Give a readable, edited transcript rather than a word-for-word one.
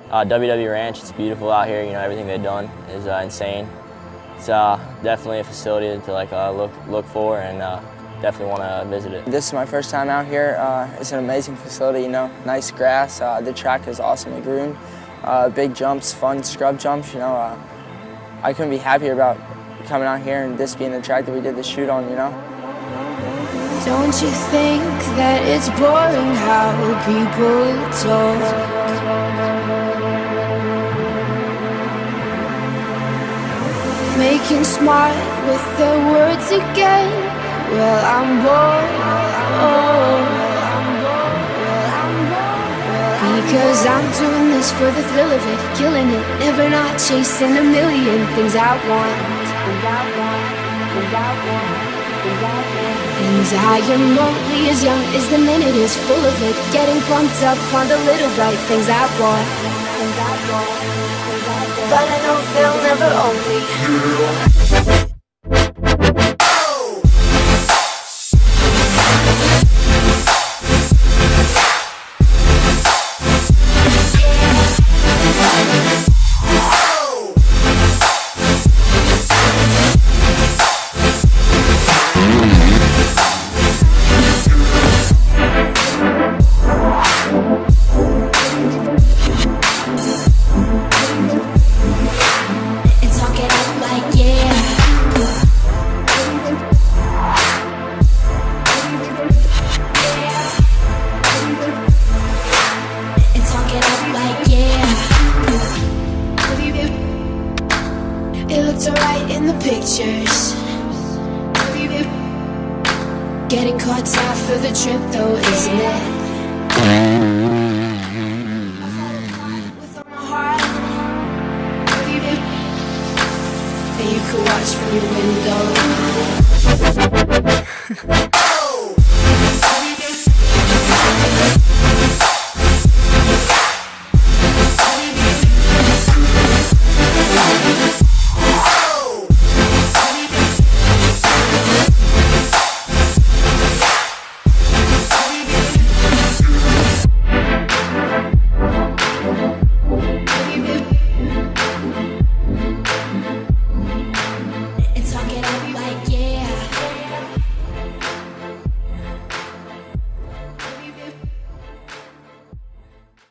WW Ranch, it's beautiful out here. You know, everything they've done is insane. It's definitely a facility to look for, and definitely want to visit it. This is my first time out here. It's an amazing facility, you know, nice grass. The track is awesomely groomed. Big jumps, fun scrub jumps, you know. I couldn't be happier about coming out here and this being the track that we did the shoot on, you know. Don't you think that it's boring how people talk? Making smart with their words again. Well, I'm bored. Because I'm doing this for the thrill of it, killing it, never not chasing a million things I want. And I am only as young as the minute is full of it, getting pumped up on the little bright things I want. But I know they'll never own me. It looks alright in the pictures. Getting caught out for the trip though, isn't it? I've had a fight with all my heart. And you could watch from your window.